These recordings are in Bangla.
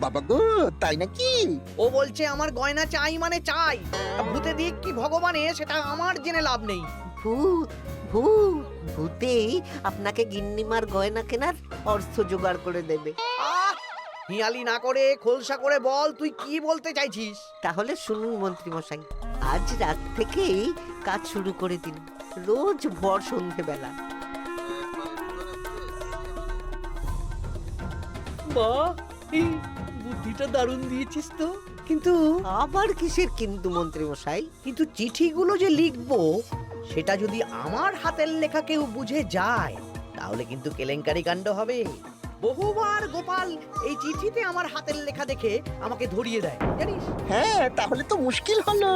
বাবা গো, তাই নাকি? ও বলছে আমার গয়না চাই মানে চাই। ভূতে দিক কি ভগবানে সেটা আমার জেনে লাভ নেই। ভূত ভূত ভূতেই আপনাকে গিন্নিমার গয়না কেনার অর্থ জোগাড় করে দেবে। আহ, হিয়ালি না করে খোলসা করে বল তুই কি বলতে চাইছিস। তাহলে শুনুন মন্ত্রী মশাই, আজ রাত থেকেই কাজ শুরু করে দিন, রোজ ভর সন্ধেবেলা। মা, এই বুদ্ধিটা দারুণ দিয়েছিস তো। কিন্তু আবার কিসের কিন্তু মন্ত্রী মশাই? কিন্তু চিঠিগুলো যে লিখবো সেটা যদি আমার হাতের লেখা কেউ বুঝে যায় তাহলে কিন্তু কেলেঙ্কারি কাণ্ড হবে। বহুবার গোপাল এই চিঠিতে আমার হাতের লেখা দেখে আমাকে ধরিয়ে দেয় জানিস। হ্যাঁ, তাহলে তো মুশকিল হলো।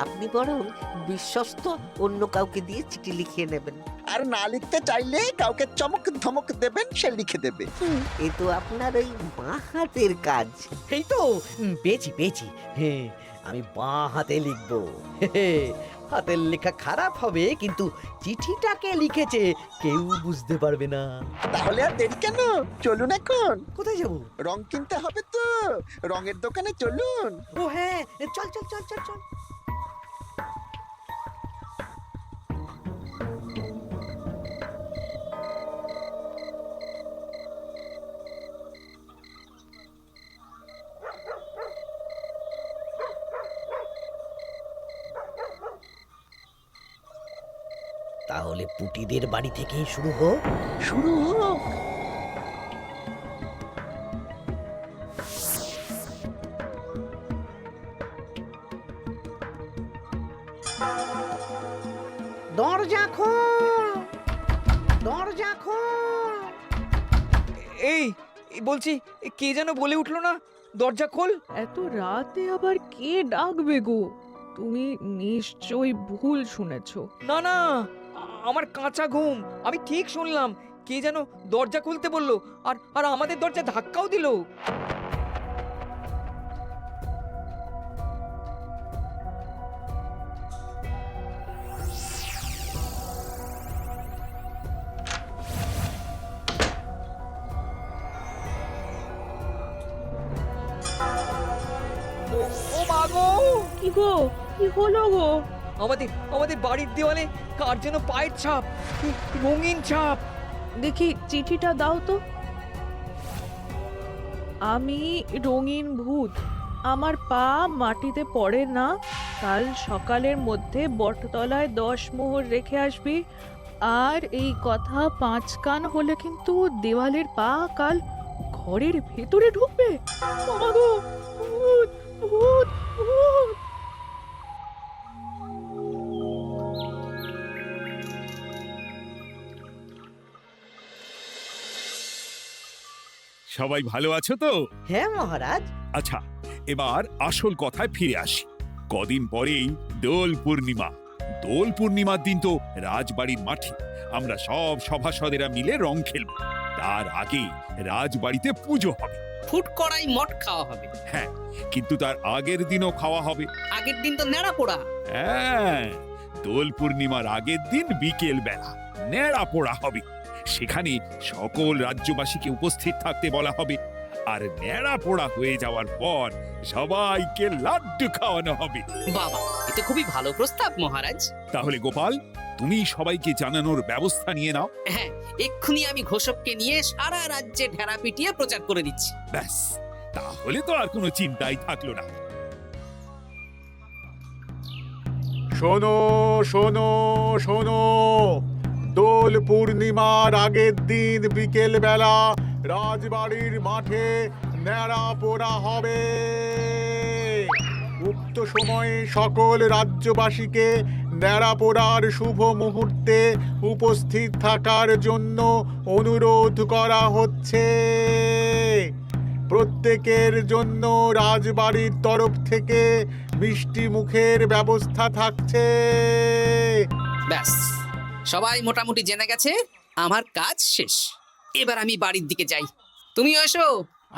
আপনি বরং বিশ্বস্ত অন্য কাউকে দিয়ে চিঠি লিখিয়ে নেবেন। আর না লিখতে চাইলে কাউকে চমক ধমক দেবেন, সে লিখে দেবে। এ তো আপনার ওই বাঁ হাতের কাজ। এই তো পেয়েছি পেয়েছি। হ্যাঁ, আমি বাঁ হাতে লিখবো। হাতের লেখা খারাপ হবে কিন্তু চিঠিটাকে লিখেছে কেউ বুঝতে পারবে না। তাহলে আর দেরি কেন, চলুন এখন। কোথায় যাবো? রং কিনতে হবে তো, রঙের দোকানে চলুন। ও হ্যাঁ, চল চল চল চল চল। তাহলে পুটিদের বাড়ি থেকেই শুরু হোক। শুরু হোক। দরজা খোল, দরজা খোল। এই বলছি, কে যেন বলে উঠলো না, দরজা খোল। এত রাতে আবার কে ডাকবে গো? তুমি নিশ্চয়ই ভুল শুনেছো। না না, আমার কাঁচা ঘুম, আমি ঠিক শুনলাম। কে যেন দরজা খুলতে বললো, আর আর আমাদের দরজা ধাক্কাও দিল। ও মা গো! কি গো, কি হলো গো? আমাদের আমাদের বাড়ির দেওয়ালে কার যেন পায়ের ছাপ, রঙিন ছাপ। দেখি চিঠিটা দাও তো। আমি রঙিন ভূত, আমার পা মাটিতে পড়ে না। কাল সকালের মধ্যে বটতলায় 10 মোহর রেখে আসবি। আর এই কথা 5 কান হলে কিন্তু দেওয়ালের পা কাল ঘরের ভেতরে ঢুকবে। ও মা গো, ভূত ভূত ভূত! সবাই ভালো আছো তো? হ্যাঁ মহারাজ। আচ্ছা, এবার আসল কথায় ফিরে আসি। কদিন পরেই দোল পূর্ণিমা। দোল পূর্ণিমার দিন তো রাজবাড়ির মাঠে আমরা সব সভাসদেরা মিলে রং খেলব। তার আগে রাজবাড়িতে পুজো হবে। ফুট কড়াই মট খাওয়া হবে। হ্যাঁ, কিন্তু তার আগের দিনও খাওয়া হবে। আগের দিন তো নেড়া পোড়া। হ্যাঁ, দোল পূর্ণিমার আগের দিন বিকেল বেলা নেড়া পোড়া হবে। সেখানে সকল রাজ্যবাসীকে উপস্থিত থাকতে বলা হবে। আর নেড়া পোড়া হয়ে যাওয়ার পর সবাইকে লাড্ডু খাওয়ানো হবে। বাবা, এটা খুবই ভালো প্রস্তাব মহারাজ। তাহলে গোপাল, তুমি সবাইকে জানানোর ব্যবস্থা নিয়ে নাও। হ্যাঁ, এক্ষুনি আমি ঘোষককে নিয়ে সারা রাজ্যে ঢেরা পিটিয়ে প্রচার করে দিচ্ছি। ব্যাস, তাহলে তো আর কোনো চিন্তাই থাকলো না। শোনো শোনো শোনো, দোল পূর্ণিমার আগের দিন বিকেল বেলা রাজবাড়ির মাঠে ন্যাড়া পোড়া হবে। উক্ত সময়ে সকল রাজ্যবাসীকে ন্যাড়া পোড়ার শুভ মুহূর্তে উপস্থিত থাকার জন্য অনুরোধ করা হচ্ছে। প্রত্যেকের জন্য রাজবাড়ির তরফ থেকে মিষ্টি মুখের ব্যবস্থা থাকছে। ব্যাস, সবাই মোটামুটি জেনে গেছে আমার কাজ শেষ। এবার আমি বাড়ির দিকে যাই, তুমি এসো।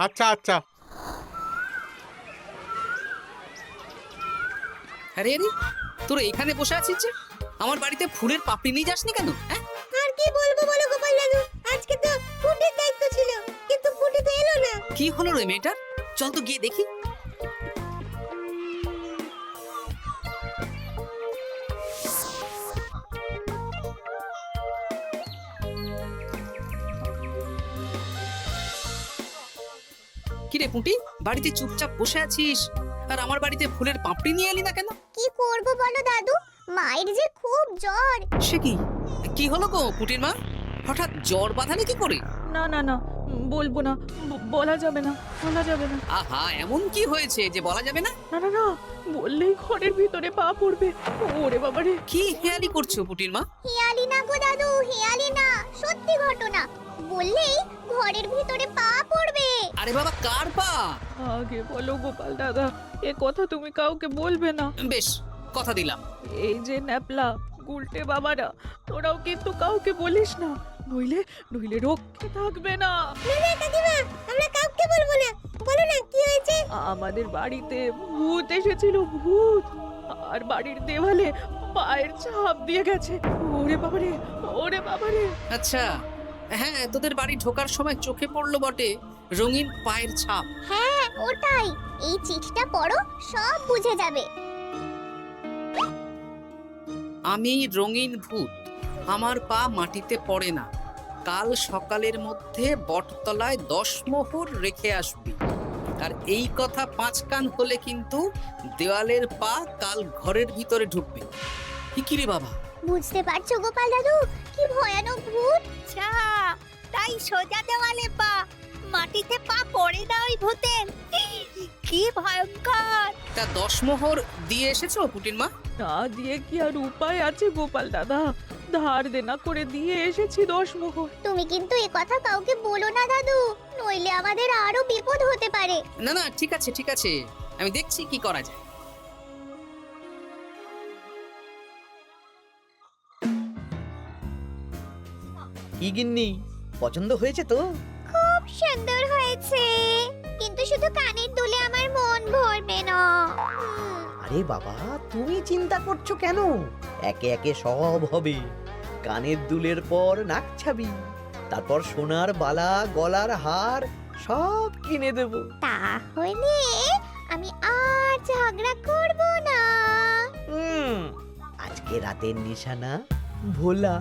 আচ্ছা আচ্ছা। আরে আরে, তোরা এখানে বসে আছিস যে? আমার বাড়িতে ফুলের পাপড়ি নিয়ে যাসনি কেন? হ্যাঁ, আর কি বলবো বলো গোপাল দাদু, আজকে তো ফুটের দায়িত্ব ছিল কিন্তু ফুটে তো এলো না। কি হলো রে মেয়েটার? চল তো গিয়ে দেখি। কিরে পুঁটি, বাড়িতে চুপচাপ বসে আছিস, আর আমার বাড়িতে ফুলের পাপড়ি নিয়ে এলি না কেন? কি করব বলো দাদু, মায়ের যে খুব জ্বর। সে কি, কি হলো গো পুঁটির মা? হঠাৎ জ্বর বাঁধালে কি করে? না না না, বলবো না, বলা যাবে না, বলা যাবে না। আহা, এমন কি হয়েছে যে বলা যাবে না? না না না, বললেই ঘরের ভিতরে পা পড়বে। ওরে বাবারে! কি হেয়ালি করছো পুঁটির মা? হেয়ালি না গো দাদু, হেয়ালি না, সত্যি ঘটনা। বললেই ঘরের ভিতরে পা পড়বে। আরে বাবা, কার পা? আগে বলো গোপাল দাদা, এ কথা তুমি কাউকে বলবে না। বেশ, কথা দিলাম। এই যে ন্যাপলা গুলটে বাবারা, তোরাও কিন্তু কাউকে বলিস না, নইলে নইলে রক্ষে থাকবে না। কাকিমা, আমরা কাউকে বলবো না। বলো না কি হয়েছে? আমাদের বাড়িতে ভূত এসেছিল, ভূত, আর বাড়ির দেওয়ালে পায়ের ছাপ দিয়ে গেছে। ওরে বাবারে, ওরে বাবারে! আচ্ছা, হ্যাঁ, তোদের বাড়ি ঢোকার সময় চোখে পড়লো বটে রঙিন পায়ের ছাপ। হ্যাঁ, ওটাই। এই চিঠিটা পড়ো, সব বুঝে যাবে। আমি রঙিন ভূত, আমার পা মাটিতে পড়ে না, কাল সকালের মধ্যে বটতলায় 10 মোহর রেখে আসবি। আর এই কথা 5 কান হলে কিন্তু দেওয়ালের পা কাল ঘরের ভিতরে ঢুকবে। কি রে বাবা? বুঝতে পারছো গোপাল দাদু, কি ভয়ানক ভূত। তাই সোজা দেওয়ালে পা, মাটিতে পা পড়ে না ওই ভূতের। কি ভয়ঙ্কর! তা 10 মোহর দিয়ে এসেছো পুটির মা? না দিয়ে কি আর উপায় আছে গোপাল দাদা? ধার দেনা করে দিয়ে এসেছি 10 মোহর। তুমি কিন্তু এ কথা কাউকে বলো না দাদু, নইলে আমাদের আরো বিপদ হতে পারে। না না, ঠিক আছে ঠিক আছে, আমি দেখছি কি করা যায়। কি গিন্নি, পছন্দ হয়েছে তো? খুব সুন্দর হয়েছে, কিন্তু শুধু কানের দুলে আমার মন ভরবে না। আরে বাবা, তুমি চিন্তা করছো কেন? একে একে সব হবে। কানের দুলের পর নাক ছাবি, তারপর সোনার বালা, গলার হার সব কিনে দেব। তাহলে আমি আর ঝগড়া করব না। আজকে রাতের নিশানা ভোলা।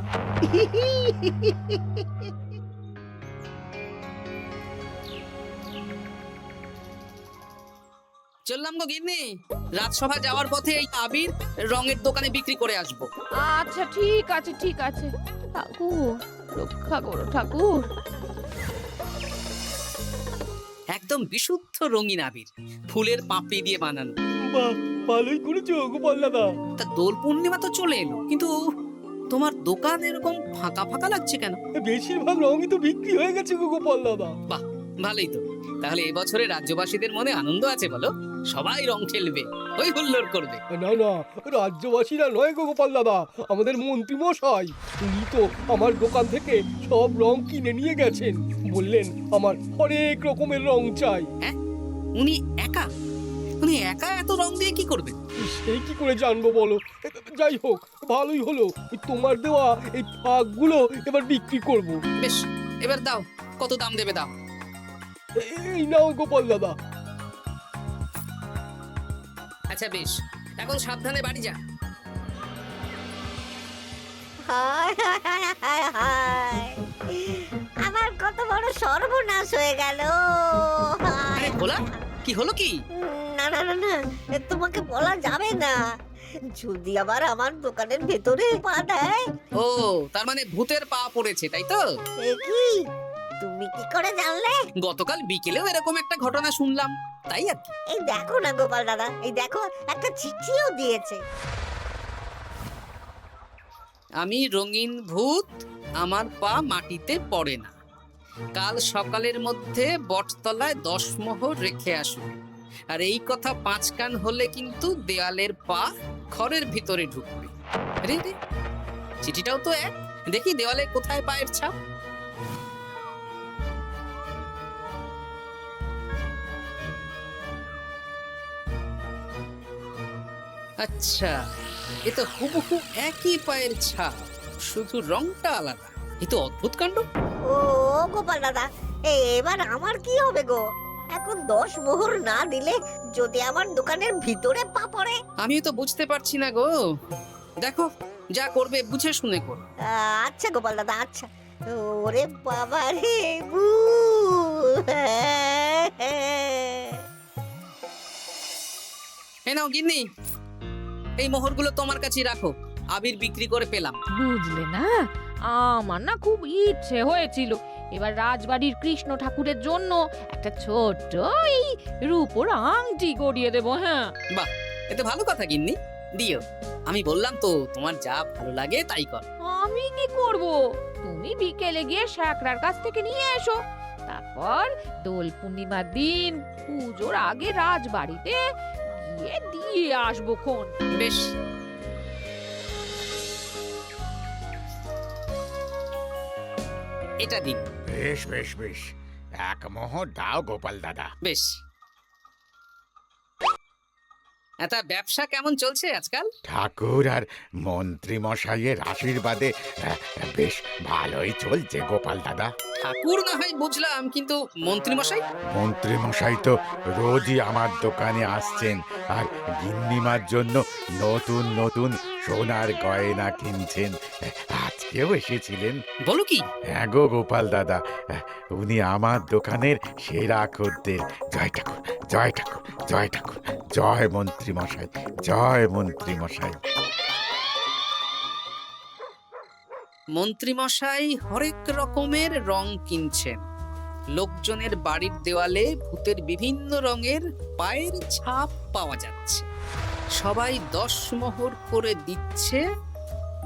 চললাম গো গিন্নি, রাজসভা যাওয়ার পথে এই আবির রঙের দোকানে বিক্রি করে আসবো। আচ্ছা ঠিক আছে, ঠিক আছে। ঠাকুর রক্ষা করো ঠাকুর। একদম বিশুদ্ধ রঙিন আবির, ফুলের পাপড়ি দিয়ে বানানো। বাহ, ভালোই করেছো গোপাল দাদা। তা দোল পূর্ণিমা তো চলে এলো, কিন্তু তোমার দোকান এরকম ফাঁকা ফাঁকা লাগছে কেন? বেশিরভাগ রঙই তো বিক্রি হয়ে গেছে গো গোপাল দাদা। বাহ, ভালোই তো। তাহলে এবছরে রাজ্যবাসীদের মনে আনন্দ আছে বলো? সবাই রং খেলবে, হই হুল্লোড় করবে। না না, রাজ্যবাসীরা নয় গো গোপাল দাদা, আমাদের মন্ত্রী মশাই, উনি তো আমার দোকান থেকে সব রং কিনে নিয়ে গেছেন। বললেন আমার অনেক রকমের রং চাই। হ্যাঁ, উনি একা? উনি একা এত রং দিয়ে কি করবেন? সেই কি করে জানবো বলো? যাই হোক, ভালোই হলো। ওই তোমার দেওয়া এই ফাঁকগুলো এবার বিক্রি করব। বেশ, এবার দাও, কত দাম দেবে দাও। এই নাও গোপাল দাদা। আচ্ছা বেশ, এখন সাবধানে বাড়ি যা। হায় হায় হায় হায় হায়, আমার কত বড় সর্বনাশ হয়ে গেল। আরে ভোলা, কি হলো কি? না না না না, তোমাকে বলা যাবে না। যদি আবার আমার দোকানের ভেতরে পা দেয়। ও, তার মানে ভূতের পা পড়েছে, তাই তো? এ কি, তুমি কি করে জানলে? গতকাল বিকেলেও এরকম একটা ঘটনা শুনলাম, তাই আর কি। এই দেখো না গোপাল দাদা, এই দেখো, একটা চিঠিও দিয়েছে। আমি রঙিন ভূত, আমার পা মাটিতে পড়ে না, কাল সকালের মধ্যে বটতলায় 10 মোহর রেখে আসবে। আর এই কথা 5 কান হলে কিন্তু দেয়ালের পা ঘরের ভিতরে ঢুকবে। রে রে, চিঠিটাও তো এক, দেখি দেওয়ালে কোথায় পায়ের ছাপ। আচ্ছা, এ তো হুবহু একই পায়ের ছাপ, শুধু রংটা আলাদা। এ তো অদ্ভুত কাণ্ড। ও গোপাল দাদা, এবার আমার কি হবে গো? এখন 10 মোহর না দিলে যদি আমার দোকানের ভিতরে পা পড়ে। আমিও তো বুঝতে পারছি না গো। দেখো যা করবে বুঝে শুনে করো। আচ্ছা গোপাল দাদা, আচ্ছা। ওরে বাবা রে, বু। এই নাও গিন্নি, এই মোহরগুলো তোমার কাছেই রাখো। আবির বিক্রি করে পেলাম। বুঝলে না, আমার না খুব ইচ্ছে হয়েছিল এবার রাজবাড়ির কৃষ্ণ ঠাকুরের জন্য একটা ছোট্ট এই রূপোর আংটি গড়িয়ে দেবো। হ্যাঁ, বাহ, এতে ভালো কথা গিন্নি, দিও। আমি বললাম তো তোমার যা ভালো লাগে তাই কর। আমি কি করব? তুমি বিকেলে গিয়ে শ্যাকরার কাছ থেকে নিয়ে এসো, তারপর দোল পূর্ণিমার দিন পুজোর আগে রাজবাড়িতে গিয়ে দিয়ে আসবো খন। বেশ, এটা দিন। বেশ বেশ বেশ, 1 মোহর দাও গোপাল দাদা। বেশ। এটা ব্যবসা কেমন চলছে আজকাল? ঠাকুর আর মন্ত্রী মশাইয়ের আশীর্বাদে বেশ ভালোই চলছে গোপাল দাদা। ঠাকুর না হয় বুঝলাম, কিন্তু মন্ত্রী মশাই? মন্ত্রী মশাই তো রোজই আমার দোকানে আসছেন আর গিন্নিমার জন্য নতুন নতুন সোনার গয়না কিনছেন। আজকেও এসেছিলেন। বলো কি? হ্যাঁ গো গোপাল দাদা, উনি আমার দোকানের সেরা খদ্দের। জয় ঠাকুর, জয় ঠাকুর, জয় ঠাকুর, জয় মন্ত্রী মশাই, জয় মন্ত্রী মশাই। মন্ত্রী মশাই হরেক রকমের রং কিনছেন। লোকজনের বাড়ির দেওয়ালে ভূতের বিভিন্ন রঙের পায়ের ছাপ পাওয়া যাচ্ছে। সবাই 10 মোহর করে দিচ্ছে।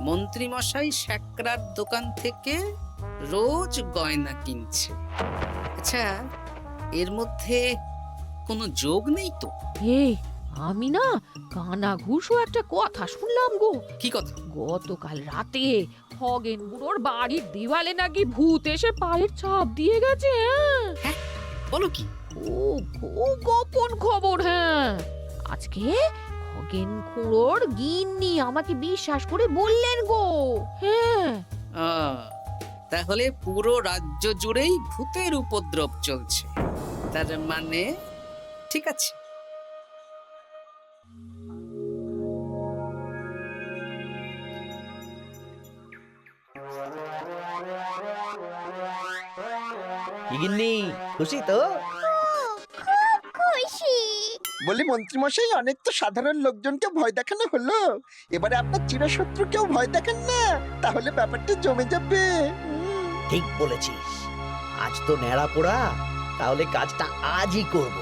মন্ত্রী মশাই শ্যাকরার দোকান থেকে রোজ গয়না কিনছে। আচ্ছা, এর মধ্যে কোনো যোগ নেই তো? এই, আমি না কানা ঘুষো একটা কথা শুনলাম গো। কি কথা? গতকাল রাতে খগেন বুড়োর বাড়ির দেওয়ালে নাকি ভূত এসে পায়ের ছাপ দিয়ে গেছে। হ্যাঁ, বলো কি? ও গোপন খবর। হ্যাঁ, আজকে খগেন খুড়োর গিন্নি আমাকে বিশ্বাস করে বললেন গো। হ্যাঁ, তাহলে পুরো রাজ্য জুড়েই ভূতের উপদ্রব চলছে। তার মানে ঠিক আছে। কি গিন্নি, খুশি তো? খুব খুশি। বলি মন্ত্রী মশাই, অনেক তো সাধারণ লোকজনকে ভয় দেখানো হলো, এবারে আপনার চিরশত্রুকেও ভয় দেখান না, তাহলে ব্যাপারটা জমে যাবে। ঠিক বলেছিস, আজ তো ন্যাড়া পোড়া, তাহলে কাজটা আজই করব।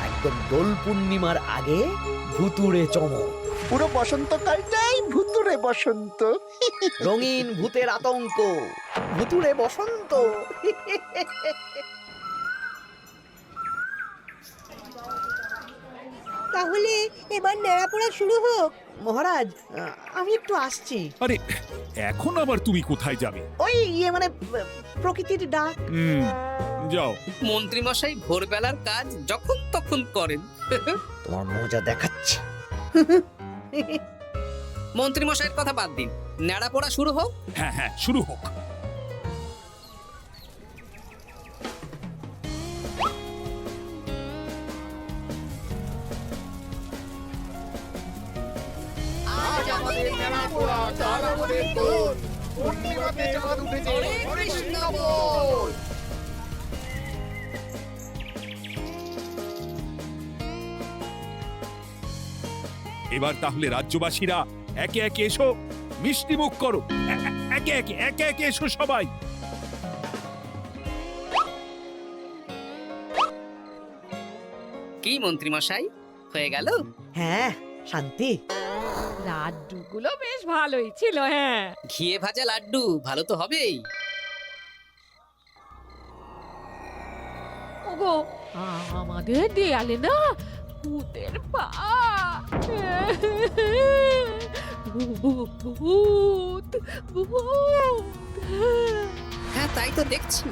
একদম দোল পূর্ণিমার আগে ভুতুড়ে চমক। পুরো বসন্তকালটাই ভুতুরে বসন্ত। রঙিন ভূতের আতঙ্ক, ভুতুড়ে বসন্ত। তাহলে এবার নেড়াপোড়া শুরু হোক। মহারাজ, আমি একটু আসছি। আরে এখন আবার তুমি কোথায় যাবে? ওই মানে প্রকৃতির ডাক। যাও। মন্ত্রী মশাই ভোরবেলার কাজ যখন তখন করেন। তোমার মজা দেখাচ্ছে। মন্ত্রী মশাইয়ের কথা বাদ দিন, নেড়া পড়া শুরু হোক। হ্যাঁ হ্যাঁ, শুরু হোক। আজ আমাদের নেড়াপোড়া, কাল আমাদের দোল, পূর্ণিমাতে চাঁদ উঠেছে, হরে কৃষ্ণ বল। এবার তাহলে রাজ্যবাসীরা একে একে এসো, মিষ্টি মুখ করো। একে একে এসো সবাই। কি মন্ত্রী মশাই, হয়ে গেল? হ্যাঁ, শান্তি। লাড্ডুগুলো বেশ ভালোই ছিল। হ্যাঁ, ঘিয়ে ভাজা লাড্ডু ভালো তো হবেই। ওগো, আমাদের দেয়ালে না ভূতের পা। ভূত, ভূত। হ্যাঁ, তাই তো দেখছি।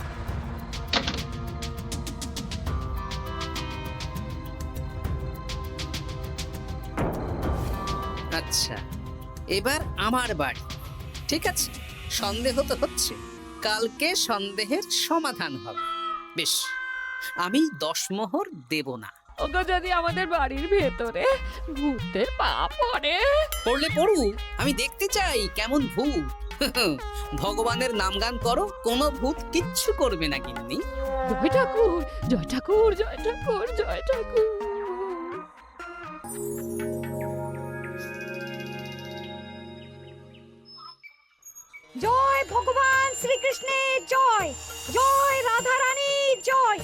আচ্ছা, এবার আমার বাড়ি। ঠিক আছে, সন্দেহ তো হচ্ছে, কালকে সন্দেহের সমাধান হবে। বেশ, আমি 10 মোহর দেব না। ওগো, যদি আমাদের বাড়ির ভেতরে ভূতের পা পড়ে? পড়লে পড়ুক, আমি দেখতে চাই কেমন ভূত। ভগবানের নামগান করো, কোনো ভূত কিচ্ছু করবে না গিন্নি। জয় ঠাকুর, জয় ঠাকুর, জয় ঠাকুর, জয় ঠাকুর। জয় ভগবান শ্রীকৃষ্ণের জয়, জয় রাধা রানীর জয়।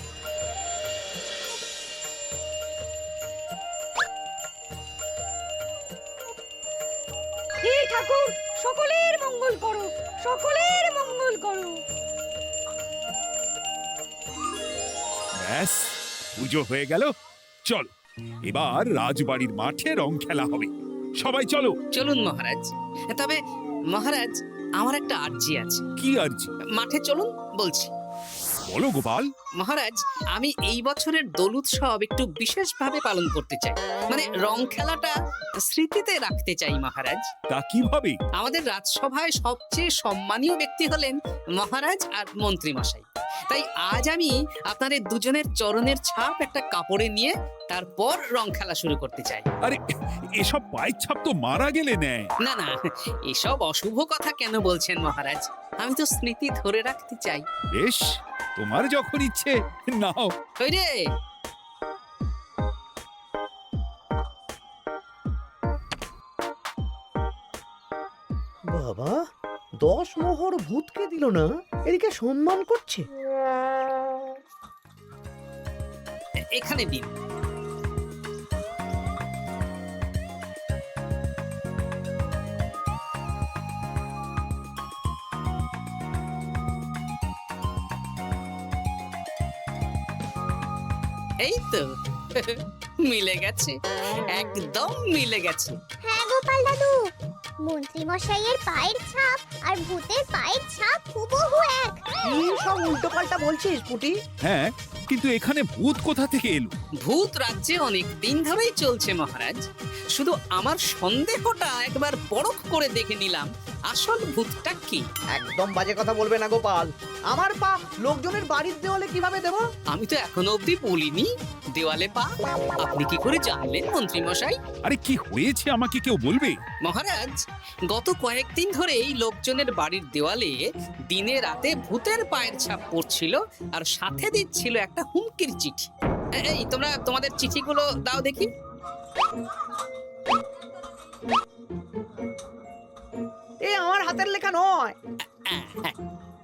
হে ঠাকুর, সকলের মঙ্গল করো, সকলের মঙ্গল করো। ব্যাস, পুজো হয়ে গেল। চলো, এবার রাজবাড়ির মাঠে রং খেলা হবে। সবাই চলো। চলুন মহারাজ। তবে মহারাজ, আমার একটা আর্জি আছে। কি আরজি? মাঠে চলুন বলছি। বলো গোপাল। মহারাজ, আমি এই বছরের দোল উৎসব একটু বিশেষভাবে পালন করতে চাই। মানে রং খেলাটা স্মৃতিতে রাখতে চাই মহারাজ। তা কিভাবে? আমাদের রাজসভায় সবচেয়ে সম্মানীয় ব্যক্তি হলেন মহারাজ আর মন্ত্রী মশাই। তাই আজ আমি আপনাদের দুজনের চরণের ছাপ একটা কাপড়ে নিয়ে তারপর রং খেলা শুরু করতে চাই। আরে, এসব পায়ের ছাপ তো মারা গেলে নেয়। না না, এসব অশুভ কথা কেন বলছেন মহারাজ? আমি তো স্মৃতি ধরে রাখতে চাই। বেশ, তোমার যখন ইচ্ছে নাও। ওই রে, বাবা, 10 মোহর ভূতকে দিল না, এদিকে সম্মান করছে। এখানে দিন। এই তো মিলে গেছে, একদম মিলে গেছে। হ্যাঁ গোপাল দাদু, মন্ত্রী মশাইয়ের পায়ের ছাপ আর ভূতের পায়ের ছাপ হুবহু এক। কি সব উল্টো পাল্টা বলছিস পুটি? হ্যাঁ, কিন্তু এখানে ভূত কোথা থেকে এলো? ভূত রাজ্যে অনেক দিন ধরেই চলছে মহারাজ। শুধু আমার সন্দেহটা একবার পরখ করে দেখে নিলাম, আসল ভূতটা কি। একদম বাজে কথা বলবে না গোপাল। আমার পা লোকজনের বাড়ির দেওয়ালে কিভাবে দেবো? আমি তো এখনো অবধি বলিনি দেওয়ালে পা। আপনি কি করে জানলেন মন্ত্রী মশাই? আরে, কি হয়েছে আমাকে কেউ বলবে? মহারাজ, গত কয়েকদিন ধরেই লোকজনের বাড়ির দেওয়ালে দিনে রাতে ভূতের পায়ের ছাপ পড়ছিল, আর সাথে দিচ্ছিল একটা হুমকির চিঠি। এই তোমরা তোমাদের চিঠিগুলো দাও দেখি। এ আমার হাতের লেখা নয়।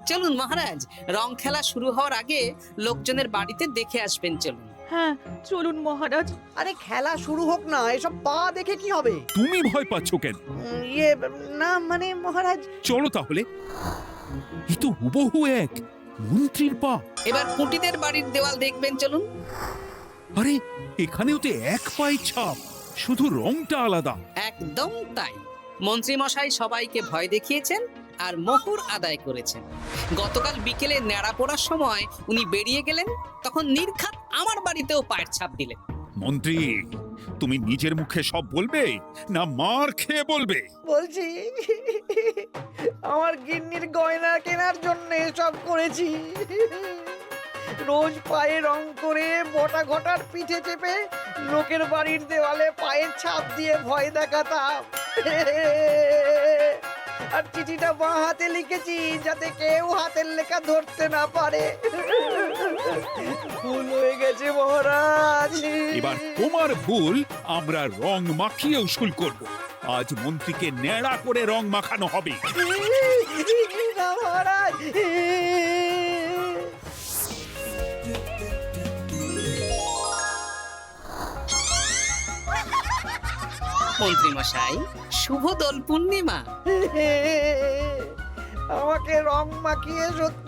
চলুন মহারাজ, রং খেলা শুরু হওয়ার আগে লোকজনের বাড়িতে দেখে আসবেন। চলুন। হ্যাঁ, চলুন মহারাজ। আরে খেলা শুরু হোক না, এসব পা দেখে কি হবে? তুমি ভয় পাচ্ছ কেন? ইয়ে না, মানে মহারাজ। চলো তাহলে। এ তো হুবহু এক মন্ত্রীর পা। এবার পুঁটিদের বাড়ির দেওয়াল দেখবেন। চলুন। আরে, এখানেও তো এক পায়ের ছাপ, শুধু রংটা আলাদা। একদম তাই। মন্ত্রী মশাই সবাইকে ভয় দেখিয়েছেন আর মোহর আদায় করেছেন। গতকাল বিকেলে ন্যাড়া পড়ার সময় উনি বেরিয়ে গেলেন, তখন নির্ঘাত আমার বাড়িতেও পায়ের ছাপ দিলেন। মন্ত্রী, তুমি নিজের মুখে সব বলবে না মার খেয়ে বলবে? বলছি, আমার গিন্নির গয়না কেনার জন্য সব করেছি। রোজ পায়ে রং করে বটা ঘটার পিঠে চেপে লোকের বাড়ির দেওয়ালে পায়ের ছাপ দিয়ে ভয় দেখাতাম। আর চিঠিটা বাঁ হাতে লিখেছি যাতে কেউ হাতের লেখা ধরতে না পারে। ভুল হয়ে গেছে মহারাজ। এবার তোমার ভুল আমরা রং মাখিয়ে উসুল করব। আজ মন্ত্রীকে ন্যাড়া করে রং মাখানো হবে। না মহারাজ। মন্ত্রী মশাই, শুভ দোল পূর্ণিমা। আমাকে রং মাখিয়ে সত্যি